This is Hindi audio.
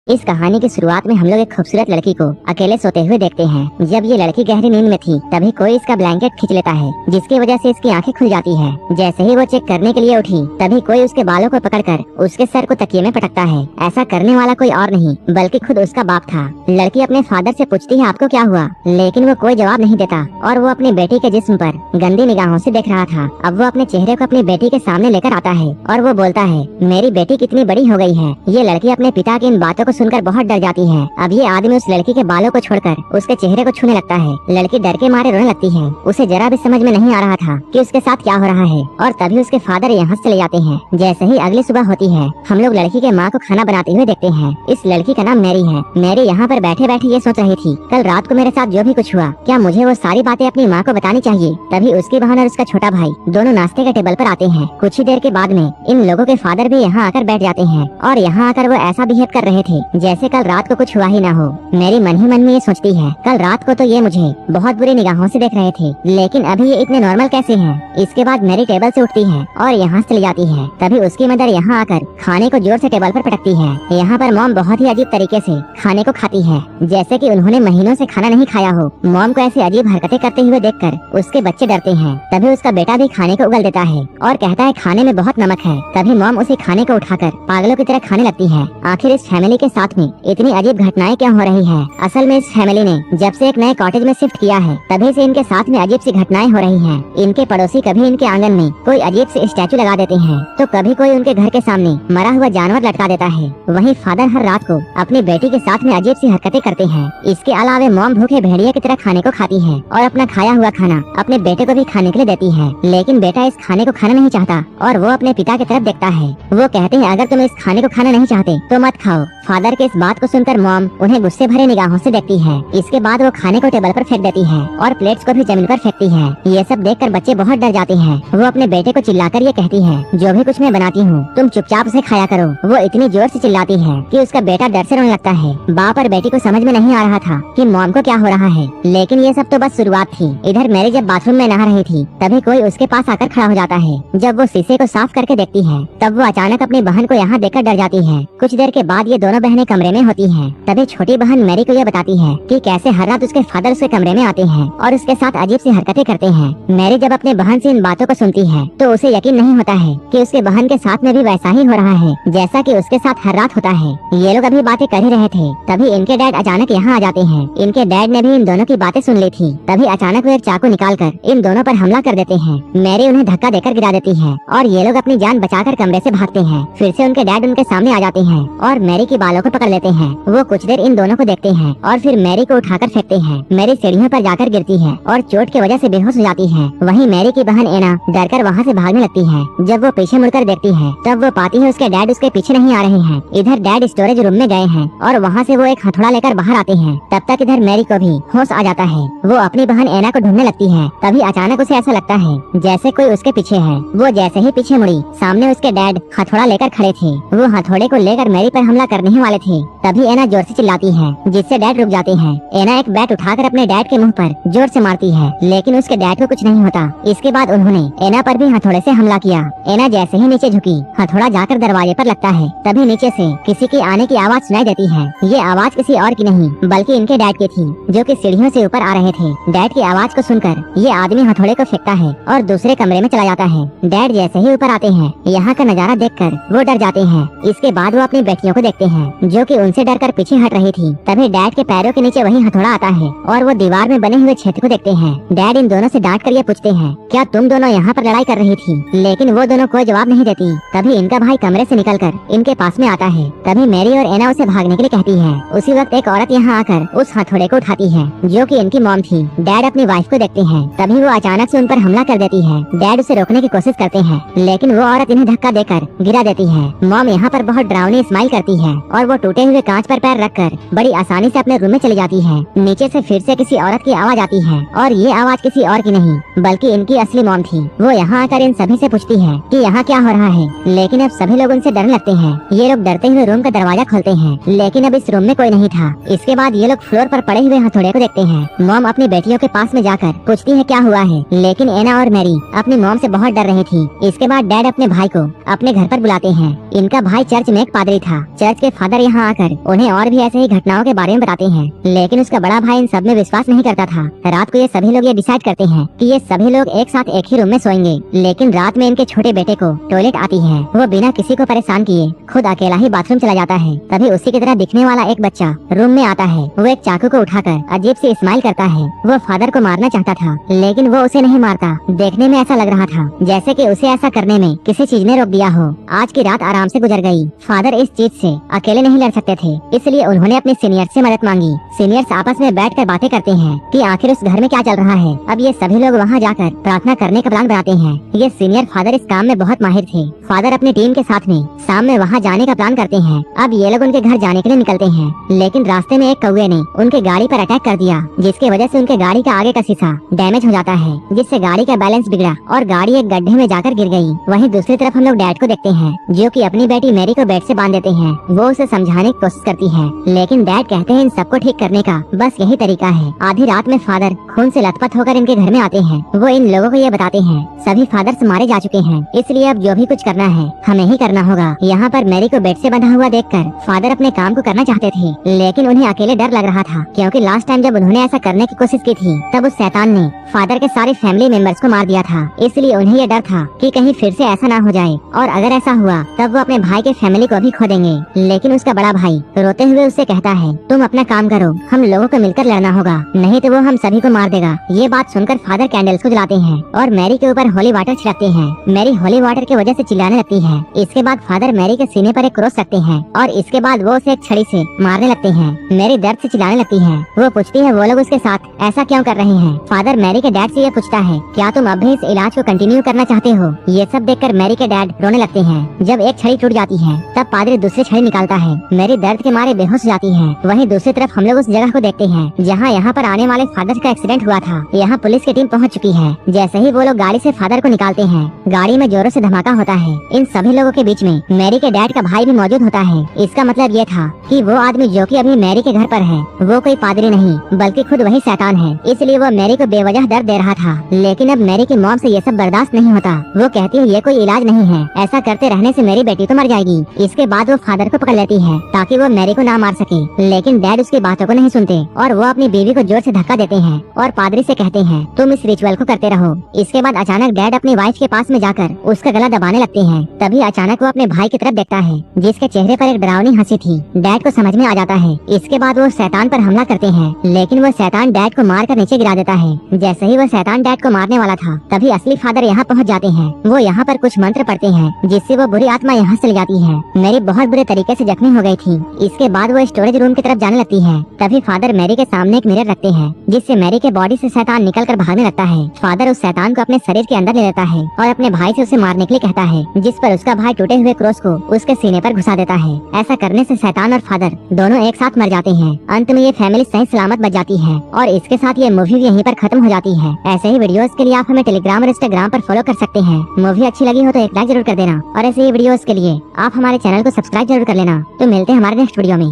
इस कहानी की शुरुआत में हम लोग एक खूबसूरत लड़की को अकेले सोते हुए देखते हैं। जब ये लड़की गहरी नींद में थी तभी कोई इसका ब्लैंकेट खींच लेता है, जिसकी वजह से इसकी आंखें खुल जाती है। जैसे ही वो चेक करने के लिए उठी तभी कोई उसके बालों को पकड़कर उसके सर को तकिए में पटकता है। ऐसा करने वाला कोई और नहीं बल्कि खुद उसका बाप था। लड़की अपने फादर से पूछती है आपको क्या हुआ, लेकिन वो कोई जवाब नहीं देता और वो अपनी बेटी के जिस्म पर गंदी निगाहों से देख रहा था। अब वो अपने चेहरे को अपनी बेटी के सामने लेकर आता है और वो बोलता है मेरी बेटी कितनी बड़ी हो गई है। ये लड़की अपने पिता की इन बातों को सुनकर बहुत डर जाती है। अब ये आदमी उस लड़की के बालों को छोड़कर उसके चेहरे को छूने लगता है। लड़की डर के मारे रोने लगती है। उसे जरा भी समझ में नहीं आ रहा था कि उसके साथ क्या हो रहा है और तभी उसके फादर यहाँ से चले जाते हैं। जैसे ही अगली सुबह होती है हम लोग लड़की के माँ को खाना बनाते हुए देखते हैं। इस लड़की का नाम मैरी है। मैरी यहाँ पर बैठे बैठे ये सोच रही थी कल रात को मेरे साथ जो भी कुछ हुआ क्या मुझे वो सारी बातें अपनी माँ को बतानी चाहिए। तभी उसकी बहन और उसका छोटा भाई दोनों नाश्ते के टेबल पर आते हैं। कुछ ही देर के बाद में इन लोगों के फादर भी यहाँ आकर बैठ जाते हैं और यहाँ आकर वो ऐसा बिहेव कर रहे थे जैसे कल रात को कुछ हुआ ही ना हो। मेरी मन ही मन में ये सोचती है कल रात को तो ये मुझे बहुत बुरी निगाहों से देख रहे थे, लेकिन अभी ये इतने नॉर्मल कैसे हैं। इसके बाद मेरी टेबल से उठती है और यहाँ चली जाती है। तभी उसकी मदर यहाँ आकर खाने को जोर से टेबल पर पटकती है। यहाँ पर मॉम बहुत ही अजीब तरीके से खाने को खाती है, जैसे कि उन्होंने महीनों से खाना नहीं खाया हो। मॉम को ऐसी अजीब हरकतें करते हुए देखकर उसके बच्चे डरते हैं। तभी उसका बेटा भी खाने को उगल देता है और कहता है खाने में बहुत नमक है। तभी मॉम उसी खाने को उठाकर पागलों की तरह खाने लगती है। आखिर इस फैमिली के साथ में इतनी अजीब घटनाएं क्यों हो रही है। असल में इस फैमिली ने जब से एक नए कॉटेज में शिफ्ट किया है तभी से इनके साथ में अजीब सी घटनाएं हो रही हैं। इनके पड़ोसी कभी इनके आंगन में कोई अजीब सी स्टैचू लगा देते हैं तो कभी कोई उनके घर के सामने मरा हुआ जानवर लटका देता है। वहीं फादर हर रात को अपनी बेटी के साथ में अजीब सी हरकतें करते हैं। इसके अलावा मॉम भूखे भेड़िया की तरह खाने को खाती है और अपना खाया हुआ खाना अपने बेटे को भी खाने के लिए देती है, लेकिन बेटा इस खाने को खाना नहीं चाहता और वो अपने पिता की तरफ देखता है। वो कहते हैं अगर तुम इस खाने को खाना नहीं चाहते तो मत खाओ। फादर के इस बात को सुनकर मॉम उन्हें गुस्से भरे निगाहों से देखती है। इसके बाद वो खाने को टेबल पर फेंक देती है और प्लेट्स को भी जमीन पर फेंकती है। ये सब देखकर बच्चे बहुत डर जाते हैं। वो अपने बेटे को चिल्लाकर ये कहती है जो भी कुछ मैं बनाती हूँ तुम चुपचाप उसे खाया करो। वो इतनी जोर से चिल्लाती है कि उसका बेटा डर से रोने लगता है। बाप और बेटी को समझ में नहीं आ रहा था कि मॉम को क्या हो रहा है, लेकिन ये सब तो बस शुरुआत थी। इधर मैरी जब बाथरूम में नहा रही थी तभी कोई उसके पास आकर खड़ा हो जाता है। जब वो शीशे को साफ करके देखती है तब वो अचानक अपनी बहन को यहाँ देखकर डर जाती है। कुछ देर के बाद ये दोनों बहनें कमरे में होती हैं। तभी छोटी बहन मैरी को ये बताती है कि कैसे हर रात उसके फादर उसके कमरे में आते हैं और उसके साथ अजीब सी हरकतें करते हैं। मैरी जब अपने बहन से इन बातों को सुनती है तो उसे यकीन नहीं होता है कि उसके बहन के साथ में भी वैसा ही हो रहा है जैसा कि उसके साथ हर रात होता है। ये लोग अभी बातें कर ही रहे थे तभी इनके डैड अचानक यहाँ आ जाते हैं। इनके डैड ने भी इन दोनों की बातें सुन ली थी। तभी अचानक वो एक चाकू निकालकर इन दोनों पर हमला कर देते हैं। मैरी उन्हें धक्का देकर गिरा देती है और ये लोग अपनी जान बचाकर कमरे से भागते हैं। फिर से उनके डैड उनके सामने आ जाते हैं और मैरी की बालों को पकड़ लेते हैं। वो कुछ देर इन दोनों को देखते हैं और फिर मैरी को उठाकर फेंकते हैं। मैरी सीढ़ियों पर जाकर गिरती है और चोट की वजह से बेहोश हो जाती है। वहीं मैरी की बहन एना डरकर वहाँ से भागने लगती है। जब वो पीछे मुड़कर देखती है तब वो पाती है उसके डैड उसके पीछे नहीं आ रहे हैं। इधर डैड स्टोरेज रूम में गए हैं और वहाँ से वो एक हथौड़ा लेकर बाहर आते हैं। तब तक इधर मैरी को भी होश आ जाता है। वो अपनी बहन एना को ढूंढने लगती है। तभी अचानक उसे ऐसा लगता है जैसे कोई उसके पीछे है। वो जैसे ही पीछे मुड़ी सामने उसके डैड हथौड़ा लेकर खड़े थे। वो हथौड़े को लेकर मैरी पर हमला करने ही वाले थे। तभी एना जोर से चिल्लाती है जिससे डैड रुक जाते हैं। एना एक बैट उठाकर अपने डैड के मुंह पर जोर से मारती है, लेकिन उसके डैड को कुछ नहीं होता। इसके बाद उन्होंने एना पर भी हथौड़े से हमला किया। एना जैसे ही नीचे झुकी हथौड़ा जाकर दरवाजे पर लगता है। तभी नीचे से किसी की आने की आवाज सुनाई देती है। ये आवाज किसी और की नहीं बल्कि इनके डैड की थी जो कि सीढ़ियों से ऊपर आ रहे थे। डैड की आवाज को सुनकर ये आदमी हथौड़े को फेंकता है और दूसरे कमरे में चला जाता है। डैड जैसे ही ऊपर आते हैं यहाँ का नजारा देखकर वो डर जाते हैं। इसके बाद वो अपनी बेटियों को देखते हैं जो कि उनसे डरकर पीछे हट रही थी। तभी डैड के पैरों के नीचे वही हथौड़ा आता है और वो दीवार में बने हुए छेद को देखते हैं। डैड इन दोनों से डांट कर ये पूछते हैं क्या तुम दोनों यहाँ पर लड़ाई कर रही थी, लेकिन वो दोनों कोई जवाब नहीं देती। तभी इनका भाई कमरे से निकलकर इनके पास में आता है। तभी मैरी और एना उसे भागने के लिए कहती है। उसी वक्त एक औरत यहाँ आकर उस हथौड़े को उठाती है जो कि इनकी मॉम थी। डैड अपनी वाइफ को देखते हैं तभी वो अचानक से उन पर हमला कर देती है। डैड उसे रोकने की कोशिश करते हैं लेकिन वो औरत इन्हें धक्का देकर गिरा देती है। मॉम यहाँ पर बहुत डरावनी स्माइल करती है और वो टूटे हुए कांच पर पैर रखकर बड़ी आसानी से अपने रूम में चली जाती है। नीचे से फिर से किसी औरत की आवाज आती है और ये आवाज किसी और की नहीं बल्कि इनकी असली मॉम थी। वो यहाँ आकर इन सभी से पूछती है कि यहाँ क्या हो रहा है, लेकिन अब सभी लोग उनसे डरने लगते हैं। ये लोग डरते हुए रूम का दरवाजा खोलते हैं लेकिन अब इस रूम में कोई नहीं था। इसके बाद ये लोग फ्लोर पर पड़े हुए हथौड़े को देखते हैं। मॉम अपनी बेटियों के पास में जाकर पूछती है क्या हुआ है, लेकिन एना और मैरी अपनी मॉम से बहुत डर रही थी। इसके बाद डैड अपने भाई को अपने घर पर बुलाते हैं। इनका भाई चर्च में एक पादरी था। चर्च के फादर यहाँ आकर जाकर उन्हें और भी ऐसे ही घटनाओं के बारे में बताते हैं। लेकिन उसका बड़ा भाई इन सब में विश्वास नहीं करता था। रात को ये सभी लोग ये डिसाइड करते हैं कि ये सभी लोग एक साथ एक ही रूम में सोएंगे। लेकिन रात में इनके छोटे बेटे को टॉयलेट आती है। वो बिना किसी को परेशान किए खुद अकेला ही बाथरूम चला जाता है। तभी उसी की तरह दिखने वाला एक बच्चा रूम में आता है। वो एक चाकू को उठाकर अजीब सी स्माइल करता है। वो फादर को मारना चाहता था, लेकिन वो उसे नहीं मारता। देखने में ऐसा लग रहा था जैसे कि उसे ऐसा करने में किसी चीज ने रोक दिया हो। आज की रात आराम से गुजर गई। फादर इस चीज से अकेले नहीं लड़ सकते थे, इसलिए उन्होंने अपने सीनियर से मदद मांगी। सीनियर्स आपस में बैठकर बातें करते हैं कि आखिर उस घर में क्या चल रहा है। अब ये सभी लोग वहाँ जाकर प्रार्थना करने का प्लान बनाते हैं। ये सीनियर फादर इस काम में बहुत माहिर थे। फादर अपनी टीम के साथ में शाम में वहाँ जाने का प्लान करते हैं। अब ये लोग उनके घर जाने के लिए निकलते हैं, लेकिन रास्ते में एक कौवे ने उनके गाड़ी पर अटैक कर दिया, जिसकी वजह से उनके गाड़ी का आगे का शीशा डैमेज हो जाता है, जिससे गाड़ी का बैलेंस बिगड़ा और गाड़ी एक गड्ढे में जाकर गिर गई। वहीं दूसरी तरफ हम लोग डैड को देखते हैं, जो कि अपनी बेटी मैरी को बेड से बांध देते हैं। वो उसे समझाने की कोशिश करती है, लेकिन डैड कहते हैं इन सबको ठीक करने का बस यही तरीका है। आधी रात में फादर खून से लथपथ होकर इनके घर में आते हैं। वो इन लोगों को ये बताते हैं सभी फादर्स मारे जा चुके हैं, इसलिए अब जो भी कुछ करना है हमें ही करना होगा। यहाँ पर मैरी को बेड से बंधा हुआ देखकर फादर अपने काम को करना चाहते थे, लेकिन उन्हें अकेले डर लग रहा था, क्योंकि लास्ट टाइम जब उन्होंने ऐसा करने की कोशिश की थी तब उस शैतान ने फादर के सारे फैमिली मेंबर्स को मार दिया था। इसलिए उन्हें ये डर था कि कहीं फिर से ऐसा ना हो जाए, और अगर ऐसा हुआ तब वो अपने भाई के फैमिली को भी खो देंगे। लेकिन उसका बड़ा भाई रोते हुए उससे कहता है तुम अपना काम करो, हम लोगों को मिलकर लड़ना होगा, नहीं तो वो हम सभी को मार देगा। ये बात सुनकर फादर कैंडल्स को जलाते हैं और मैरी के ऊपर होली वाटर छिड़कते हैं। मैरी होली वाटर की वजह से चिल्लाने लगती है। इसके बाद फादर मैरी के सीने पर एक क्रॉस रखते हैं और इसके बाद वो उसे एक छड़ी से मारने लगते हैं। मैरी दर्द से चिल्लाने लगती है। वो पूछती है वो लोग उसके साथ ऐसा क्यों कर रहे हैं। फादर मैरी के डैड से ये पूछता है क्या तुम अब भी इस इलाज को कंटिन्यू करना चाहते हो। ये सब देखकर मैरी के डैड रोने लगते हैं। जब एक छड़ी टूट जाती है तब पादरी दूसरी छड़ी निकालता है। मैरी दर्द के मारे बेहोश हो जाती है। वहीं दूसरी तरफ हम लोग उस जगह को देखते हैं जहाँ यहाँ पर आने वाले फादर का एक्सीडेंट हुआ था। यहाँ पुलिस की टीम पहुँच चुकी है। जैसे ही वो लोग गाड़ी से फादर को निकालते हैं, गाड़ी में जोरों से धमाका होता है। इन सभी लोगों के बीच में मैरी के डैड का भाई भी मौजूद होता है। इसका मतलब ये था कि वो आदमी जो कि अभी मैरी के घर पर है वो कोई पादरी नहीं बल्कि खुद वही शैतान है। इसलिए वो मैरी को बेवजह दर्द दे रहा था। लेकिन अब मैरी की मॉम से ये सब बर्दाश्त नहीं होता। वो कहती है ये कोई इलाज नहीं है, ऐसा करते रहने से मेरी बेटी तो मर जाएगी। इसके बाद वो फादर को पकड़ लेती है ताकि वो मैरी को ना मार सके। लेकिन डैड उसकी बातों को नहीं सुनते और वो अपनी बीवी को जोर से धक्का देते हैं और पादरी से कहते हैं तुम इस रिचुअल को करते रहो। इसके बाद अचानक डैड अपनी वाइफ के पास में जाकर उसका गला दबाने लगते हैं। तभी अचानक वो अपने भाई की तरफ देखता है जिसके चेहरे पर एक डरावनी हंसी थी। डैड को समझ में आ जाता है। इसके बाद वो शैतान पर हमला करते हैं, लेकिन वो शैतान डैड को मार कर नीचे गिरा देता है। जैसे ही वो शैतान डैड को मारने वाला था तभी असली फादर यहाँ पहुँच जाते हैं। वो यहाँ पर कुछ मंत्र पढ़ते हैं जिससे वो बुरी आत्मा यहाँ से चली जाती है। मैरी बहुत बुरे तरीके से जख्मी हो गई थी। इसके बाद वो स्टोरेज रूम की तरफ जाने लगती है। तभी फादर मैरी के सामने एक मिरर रखते हैं जिससे मैरी के बॉडी से शैतान निकल कर भागने लगता है। फादर उस शैतान को अपने शरीर के अंदर ले लेता है और अपने भाई से उसे मारने के लिए कहता है, जिस पर उसका भाई टूटे हुए क्रॉस को उसके सीने पर घुसा देता है। ऐसा करने से शैतान और फादर दोनों एक साथ मर जाते हैं। अंत में ये फैमिली सही सलामत बच जाती है और इसके साथ ये मूवी भी यहीं पर खत्म हो जाती है। ऐसे ही वीडियोस के लिए आप हमें टेलीग्राम और इंस्टाग्राम पर फॉलो कर सकते हैं। मूवी अच्छी लगी हो तो एक लाइक जरूर कर देना और ऐसे ही वीडियोस के लिए आप हमारे चैनल को सब्सक्राइब जरूर कर लेना। तो मिलते हैं हमारे नेक्स्ट वीडियो में।